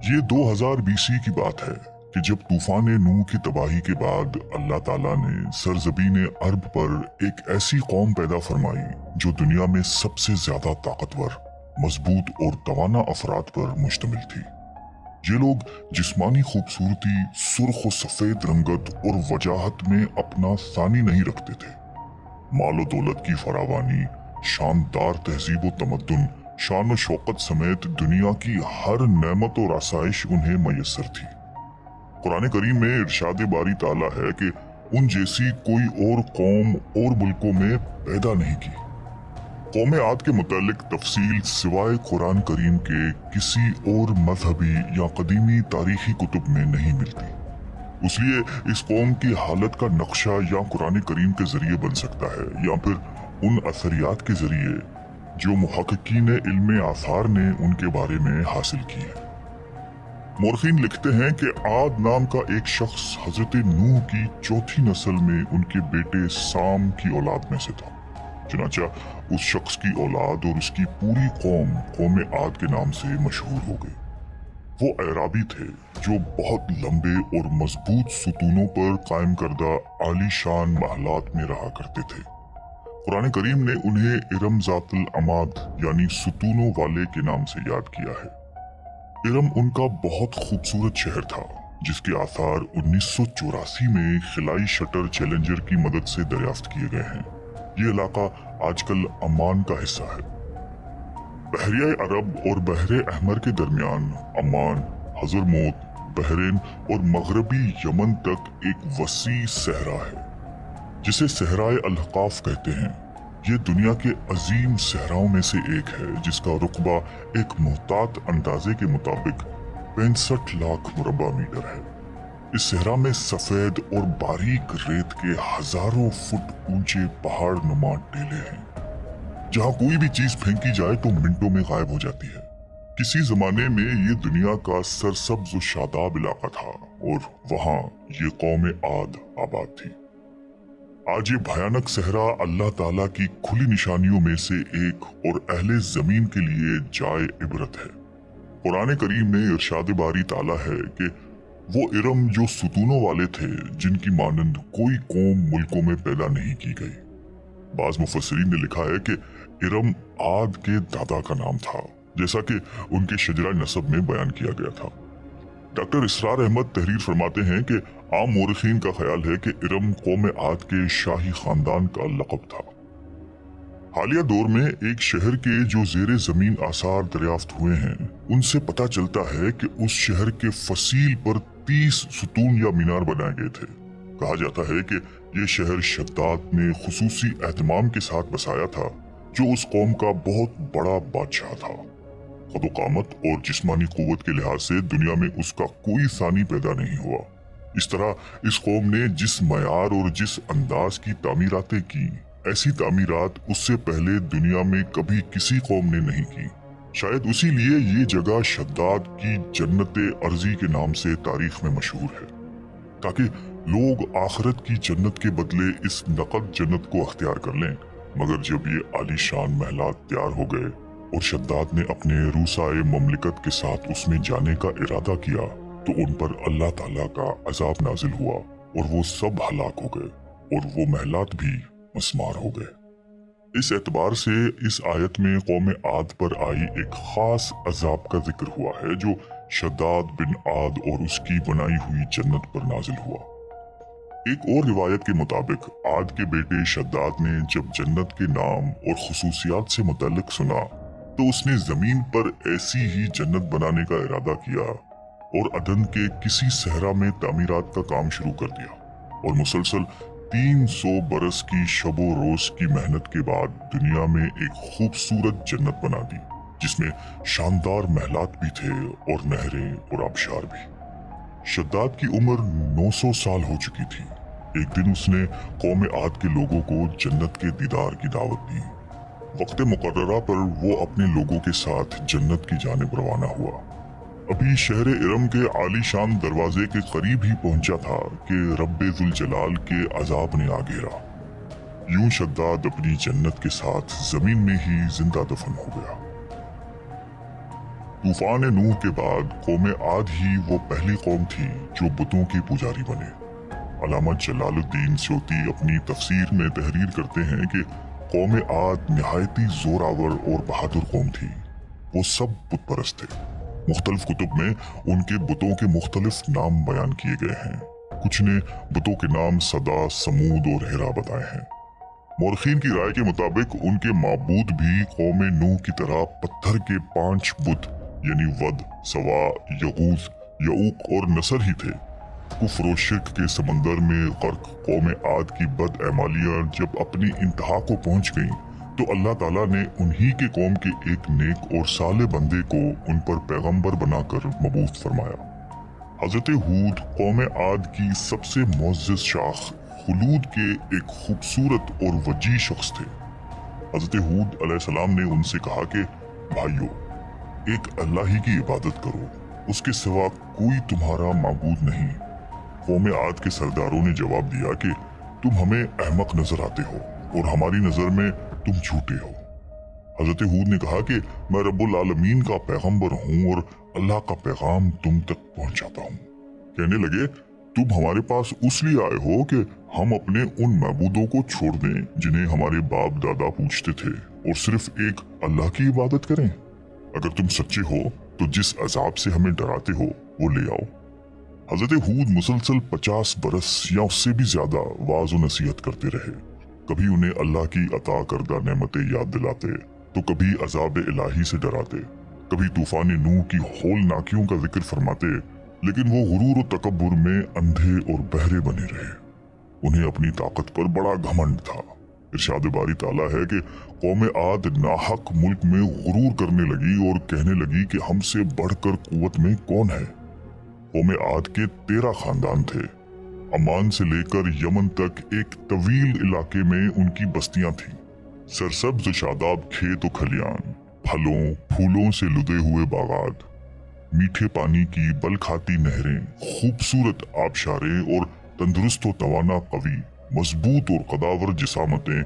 یہ 2000 BC کی بات ہے کہ جब طوفان نوح کی تباہی کے بعد اللہ تعالیٰ نے سرزمین عرب پر ایک ایسی قوم پیدا فرمائی جو دنیا میں سب سے زیادہ طاقتور، مضبوط اور توانا افراد پر مشتمل تھی۔ یہ لوگ جسمانی خوبصورتی، سرخ و سفید رنگت اور وجاہت میں اپنا ثانی نہیں رکھتے تھے۔ مال و دولت کی فراوانی، شاندار تہذیب و تمدن، شان و شوکت سمیت دنیا کی ہر نعمت و آسائش انہیں میسر تھی۔ قرآن کریم میں ارشاد باری تعالیٰ ہے کہ ان جیسی کوئی اور قوم اور ملکوں میں پیدا نہیں کی۔ قوم عاد کے متعلق تفصیل سوائے قرآن کریم کے کسی اور مذہبی یا قدیمی تاریخی کتب میں نہیں ملتی۔ اس لیے اس قوم کی حالت کا نقشہ یا قرآن کریم کے ذریعے بن سکتا ہے یا پھر ان اثریات کے ذریعے جو محققین علم آثار نے ان کے بارے میں حاصل کی ہے۔ مورخین لکھتے ہیں کہ عاد نام کا ایک شخص حضرت نوح کی چوتھی نسل میں ان کے بیٹے سام کی اولاد میں سے تھا۔ چنانچہ اس شخص کی اولاد اور اس کی پوری قوم عاد کے نام سے مشہور ہو گئی۔ وہ اعرابی تھے جو بہت لمبے اور مضبوط ستونوں پر قائم کردہ عالی شان محلات میں رہا کرتے تھے۔ قرآن کریم نے انہیں ارم ذات العماد یعنی ستونوں والے کے نام سے یاد کیا ہے۔ ارم ان کا بہت خوبصورت شہر تھا جس کے آثار 1984 میں خلائی شٹر چیلنجر کی مدد سے دریافت کیے گئے ہیں۔ یہ علاقہ آج کل عمان کا حصہ ہے۔ بحریہ عرب اور بحر احمر کے درمیان عمان، حضرموت، بحرین اور مغربی یمن تک ایک وسیع صحرا ہے جسے صحرائے الاحقاف کہتے ہیں۔ یہ دنیا کے عظیم صحراؤں میں سے ایک ہے جس کا رقبہ ایک محتاط اندازے کے مطابق 65 لاکھ مربع میٹر ہے۔ اس صحرا میں سفید اور باریک ریت کے ہزاروں فٹ اونچے پہاڑ نما ٹیلے ہیں جہاں کوئی بھی چیز پھینکی جائے تو منٹوں میں غائب ہو جاتی ہے۔ کسی زمانے میں یہ دنیا کا سرسبز و شاداب علاقہ تھا اور وہاں یہ قوم عاد آباد تھی۔ آج یہ بھیانک صحرا اللہ تعالیٰ کی کھلی نشانیوں میں سے ایک اور اہل زمین کے لیے جائے عبرت ہے۔ قرآن کریم میں ارشاد باری تعالیٰ ہے کہ وہ ارم جو ستونوں والے تھے جن کی مانند کوئی قوم ملکوں میں پیدا نہیں کی گئی۔ بعض مفسرین نے لکھا ہے کہ ارم عاد کے دادا کا نام تھا جیسا کہ ان کے شجرہ نسب میں بیان کیا گیا تھا۔ ڈاکٹر اسرار احمد تحریر فرماتے ہیں کہ عام مورخین کا خیال ہے کہ ارم قوم عاد کے شاہی خاندان کا لقب تھا۔ حالیہ دور میں ایک شہر کے جو زیر زمین آثار دریافت ہوئے ہیں ان سے پتہ چلتا ہے کہ اس شہر کے فصیل پر 30 ستون یا مینار بنائے گئے تھے۔ کہا جاتا ہے کہ یہ شہر شداد نے خصوصی اہتمام کے ساتھ بسایا تھا جو اس قوم کا بہت بڑا بادشاہ تھا۔ قد و قامت اور جسمانی قوت کے لحاظ سے دنیا میں اس کا کوئی ثانی پیدا نہیں ہوا۔ اس طرح اس قوم نے جس معیار اور جس انداز کی تعمیراتیں کی، ایسی تعمیرات اس سے پہلے دنیا میں کبھی کسی قوم نے نہیں کی۔ شاید اسی لیے یہ جگہ شداد کی جنت ارضی کے نام سے تاریخ میں مشہور ہے، تاکہ لوگ آخرت کی جنت کے بدلے اس نقد جنت کو اختیار کر لیں۔ مگر جب یہ عالی شان محلات تیار ہو گئے اور شداد نے اپنے روسائے مملکت کے ساتھ اس میں جانے کا ارادہ کیا تو ان پر اللہ تعالیٰ کا عذاب نازل ہوا اور وہ سب ہلاک ہو گئے اور وہ محلات بھی مسمار ہو گئے۔ اس اعتبار سے اس آیت میں قوم عاد پر آئی ایک خاص عذاب کا ذکر ہوا ہے جو شداد بن عاد اور اس کی بنائی ہوئی جنت پر نازل ہوا۔ ایک اور روایت کے مطابق عاد کے بیٹے شداد نے جب جنت کے نام اور خصوصیات سے متعلق سنا تو اس نے زمین پر ایسی ہی جنت بنانے کا ارادہ کیا اور عدن کے کسی صحرا میں تعمیرات کا کام شروع کر دیا اور مسلسل 300 برس کی شب و روز کی محنت کے بعد دنیا میں ایک خوبصورت جنت بنا دی جس میں شاندار محلات بھی تھے اور نہریں اور آبشار بھی۔ شداد کی عمر 900 سال ہو چکی تھی۔ ایک دن اس نے قوم عاد کے لوگوں کو جنت کے دیدار کی دعوت دی۔ وقت مقررہ پر وہ اپنے لوگوں کے ساتھ جنت کی جانب روانہ ہوا۔ ابھی شہر ارم کے عالی شان دروازے کے قریب ہی پہنچا تھا کہ رب ذوالجلال کے عذاب نے آ گھیرا۔ یوں شداد اپنی جنت کے ساتھ زمین میں ہی زندہ دفن ہو گیا۔ तूफान नूह के बाद कौम आद ही वो पहली कौम थी जो बुतों के पुजारी बने। अल्लामा जलालुद्दीन स्यूती अपनी तफसीर में तहरीर करते हैं कि कौम आद निहायती जोरावर और बहादुर कौम थी। वो सब बुत परस्त थे। मुख्तलिफ कुतुब में उनके बुतों के मुख्तलिफ नाम बयान किए गए हैं। कुछ ने बुतों के नाम सदा, समूद और हिरा बताए हैं। मौरखीन की राय के मुताबिक उनके माबूद भी कौम नूह की तरह पत्थर के 5 बुत यानी वद, सवा, यगूस, यऊक और नसर ही थे। कुफ्र और शिर्क के समंदर में गर्क कौम आद की बदअमालियां जब अपनी इंतहा को पहुंच गईं, तो अल्लाह ताला ने उन्हीं के कौम के एक नेक और साले बंदे को उन पर पैगंबर बनाकर मबूस फरमाया। हजरत हूद कौम आद की सबसे मुअज़्ज़ज़ शाख खुलूद के एक खूबसूरत और वजी शख्स थे। हजरत हूद अलैहिस्सलाम ने उनसे कहा कि भाइयों, एक अल्लाह ही की इबादत करो, उसके सिवा कोई तुम्हारा माबूद नहीं। कौम आद के सरदारों ने जवाब दिया कि तुम हमें अहमक नजर आते हो और हमारी नजर में तुम झूठे हो। हजरत हूद ने कहा कि मैं रब्बुल आलमीन का पैगंबर हूँ और अल्लाह का पैगाम तुम तक पहुँचाता हूँ। कहने लगे, तुम हमारे पास उसलिए आए हो कि हम अपने उन महबूदों को छोड़ दें जिन्हें हमारे बाप दादा पूछते थे और सिर्फ एक अल्लाह की इबादत करें। अगर तुम सच्चे हो तो जिस अजाब से हमें डराते हो वो ले आओ। हजरत हूद मुसलसल 50 बरस या उससे भी ज्यादा वाज व नसीहत करते रहे। कभी उन्हें अल्लाह की अता करदा नेमतें याद दिलाते, तो कभी अजाब इलाही से डराते, कभी तूफान नूह की होलनाकियों का जिक्र फरमाते, लेकिन वो गुरूर और तकब्बुर में अंधे और बहरे बने रहे। उन्हें अपनी ताकत पर बड़ा घमंड था। इरशाद बारी ताला है कि कौम आद नाहक मुल्क में गुरूर करने लगी और कहने लगी कि हमसे बढ़कर कुव्वत में कौन है। कौम आद के 13 खानदान थे। अमान से लेकर यमन तक एक तवील इलाके में उनकी बस्तियां थीं। सरसब्ज शादाब खेत व खलियान, फलों फूलों से लुदे हुए बागात, मीठे पानी की बल खाती नहरें, खूबसूरत आबशारे और तंदुरुस्त व तवाना कवि, मजबूत और कदावर जिसामतें,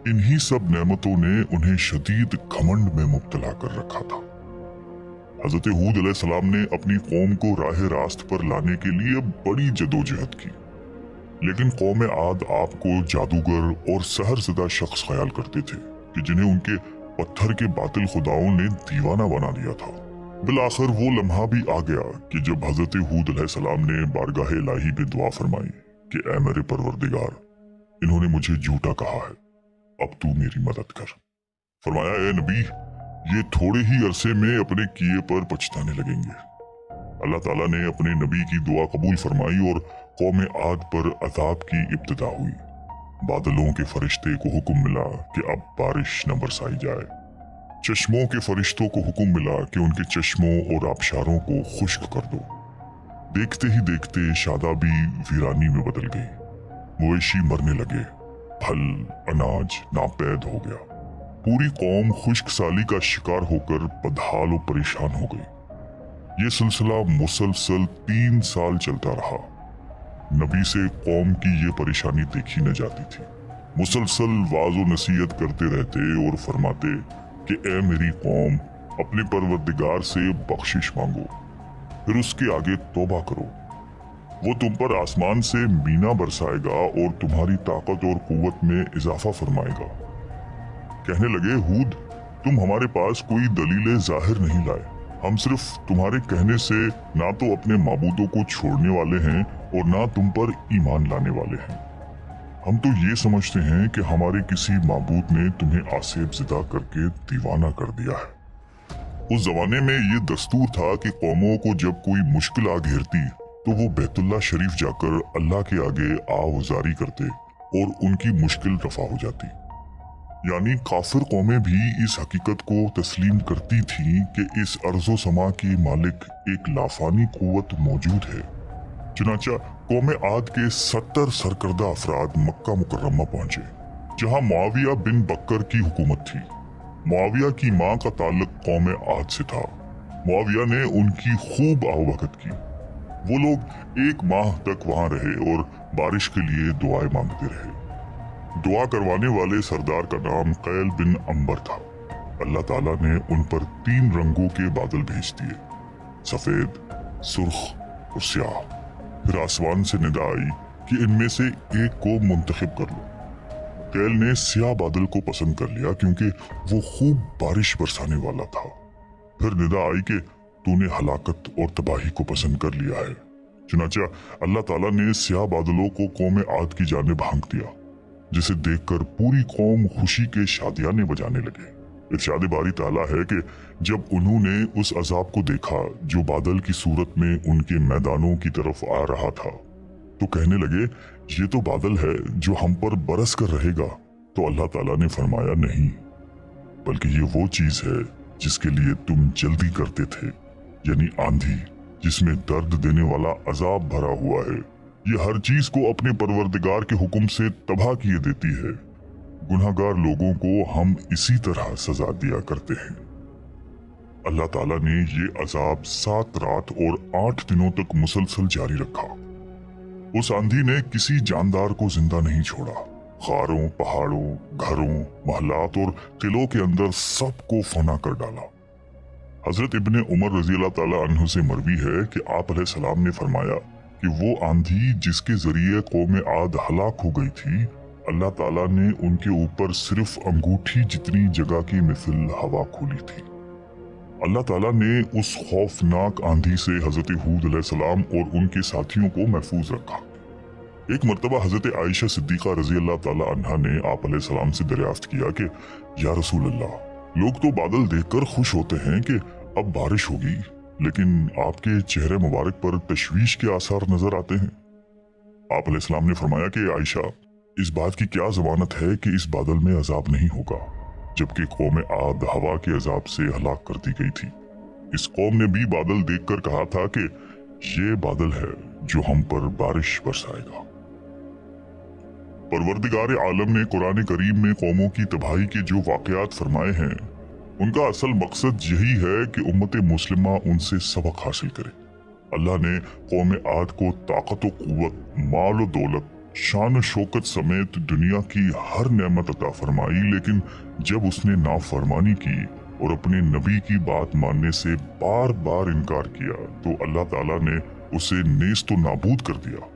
इन्हीं सब नेमतों ने उन्हें शदीद घमंड में मुब्तला कर रखा था। हजरत हूद अलैहिस्सलाम ने अपनी कौम को राह रास्त पर लाने के लिए बड़ी जदोजहद की, लेकिन कौम आद आपको जादूगर और सहरज़दा शख्स ख्याल करते थे कि जिन्हें उनके पत्थर के बातिल खुदाओं ने दीवाना बना दिया था। बिलाखिर वो लम्हा भी आ गया कि जब हजरत हूद अलैहिस्सलाम ने बारगाह इलाही में दुआ फरमाई कि ऐ मेरे परवरदिगार, इन्होंने मुझे झूठा कहा है, अब तू मेरी मदद कर। फरमाया, ए नबी, ये थोड़े ही अरसे में अपने किए पर पछताने लगेंगे। अल्लाह ताला ने अपने नबी की दुआ कबूल फरमाई और कौम आद पर अजाब की इब्तिदा हुई। बादलों के फरिश्ते को हुक्म मिला कि अब बारिश न बरसाई जाए। चश्मों के फरिश्तों को हुक्म मिला कि उनके चश्मों और आबशारों को खुश्क कर दो। देखते ही देखते शादाबी वीरानी में बदल गई। मवेशी मरने लगे, फल अनाज नापैद हो गया। पूरी कौम खुश्क साली का शिकार होकर बदहाल और परेशान हो गई। ये सिलसिला मुसलसल 3 साल चलता रहा। नबी से कौम की ये परेशानी देखी न जाती थी। मुसलसल वाज़ो नसीहत करते रहते और फरमाते कि ए मेरी कौम, अपने परवरदिगार से बख्शिश मांगो, फिर उसके आगे तौबा करो। वो तुम पर आसमान से मीना बरसाएगा और तुम्हारी ताकत और कुव्वत में इजाफा फरमाएगा। कहने लगे, हूद, तुम हमारे पास कोई दलील जाहिर नहीं लाए। हम सिर्फ तुम्हारे कहने से ना तो अपने माबूदों को छोड़ने वाले हैं और ना तुम पर ईमान लाने वाले हैं। हम तो ये समझते हैं कि हमारे किसी माबूद ने तुम्हें आसेब ज़िदा करके दीवाना कर दिया है। उस जमाने में ये दस्तूर था कि कौमों को जब कोई मुश्किल आ घेरती तो वो बैतुल्लाह शरीफ जाकर अल्लाह के आगे आवाज़ारी करते और उनकी मुश्किल रफा हो जाती। यानी काफिर कौमें भी इस हकीकत को तस्लीम करती थीं कि इस अर्ज़ो समा के मालिक एक लाफानी कुव्वत मौजूद है। चुनांचा कौम आद के 70 सरकर्दा अफराद मक्का मुकर्रमा पहुंचे, जहां मुआविया बिन बकर की हुकूमत थी। मुआविया की मां का ताल्लुक कौम आद से था। मुआविया ने उनकी खूब आवभगत की। वो लोग 1 माह तक वहां रहे और बारिश के लिए दुआएं मांगते रहे। दुआ करवाने वाले सरदार का नाम कैल बिन अंबर था। अल्लाह ताला ने उन पर 3 रंगों के बादल भेज दिए, सफेद, सुर्ख और स्याह। फिर आसमान से निदा आई कि इनमें से एक को मुंतखब कर लो। कैल ने स्याह बादल को पसंद कर लिया क्योंकि वो खूब बारिश बरसाने वाला था। फिर निदा आई कि तूने हलाकत और तबाही को पसंद कर लिया है। चुनाचा अल्लाह ताला ने स्याह बादलों को कौम आद की जानिब हाँक दिया, जिसे देखकर पूरी कौम खुशी के शादियाने बजाने लगे। इरशाद बारी ताला है कि जब उन्होंने उस अजाब को देखा जो बादल की सूरत में उनके मैदानों की तरफ आ रहा था, तो कहने लगे ये तो बादल है जो हम पर बरस कर रहेगा। तो अल्लाह ताला ने फरमाया नहीं, बल्कि ये वो चीज है जिसके लिए तुम जल्दी करते थे, यानी आंधी जिसमें दर्द देने वाला अजाब भरा हुआ है। ये हर चीज को अपने परवरदिगार के हुक्म से तबाह किए देती है। गुनाहगार लोगों को हम इसी तरह सजा दिया करते हैं। अल्लाह ताला ने ये अजाब 7 रात और 8 दिनों तक मुसलसल जारी रखा। उस आंधी ने किसी जानदार को जिंदा नहीं छोड़ा। खारों, पहाड़ों, घरों, महलात और किलों के अंदर सबको फना कर डाला। हजरत इब्ने उमर रजी अल्लाह ताला अन्हु से मरवी है कि आप अलैहिस्सलाम ने फरमाया कि वो आंधी जिसके जरिए कौम आद हलाक हो गई थी, अल्लाह ताला ने उनके ऊपर सिर्फ अंगूठी जितनी जगह की मिसल हवा खोली थी। अल्लाह ताला ने उस खौफनाक आंधी से हजरत हूद अलैहिस्सलाम और उनके साथियों को महफूज रखा। एक मर्तबा हजरत आयशा सिद्दीका रजी अल्लाह ताला अन्हा ने आप अलैहिस्सलाम से दरियाफ्त किया कि या रसूल अल्लाह, लोग तो बादल देखकर खुश होते हैं कि अब बारिश होगी, लेकिन आपके चेहरे मुबारक पर तशवीश के आसार नजर आते हैं। आप अलैहिस्सलाम ने फरमाया कि आयशा, इस बात की क्या जमानत है कि इस बादल में अजाब नहीं होगा, जबकि कौम आद हवा के अजाब से हलाक कर दी गई थी। इस कौम ने भी बादल देखकर कहा था कि ये बादल है जो हम पर बारिश बरसाएगा। परवरदिगार आलम ने कुरान करीम में कौमों की तबाही के जो वाकयात फरमाए हैं, उनका असल मकसद यही है कि उम्मत मुस्लिमा उनसे सबक हासिल करे। अल्लाह ने कौम आद को ताकत व कुव्वत, माल व दौलत, शान व शौकत समेत दुनिया की हर नेमत अता फरमाई, लेकिन जब उसने नाफरमानी की और अपने नबी की बात मानने से बार बार इनकार किया, तो अल्लाह ताला ने उसे नेस्त व नाबूद कर दिया।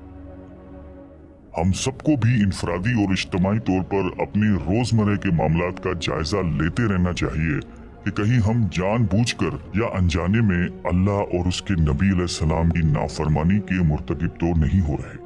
हम सबको भी इनफरादी और इज्तिमाई तौर पर अपने रोजमर्रा के मामलात का जायजा लेते रहना चाहिए कि कहीं हम जानबूझकर या अनजाने में अल्लाह और उसके नबी अलैहिस्सलाम की नाफरमानी के मुर्तकिब तो नहीं हो रहे।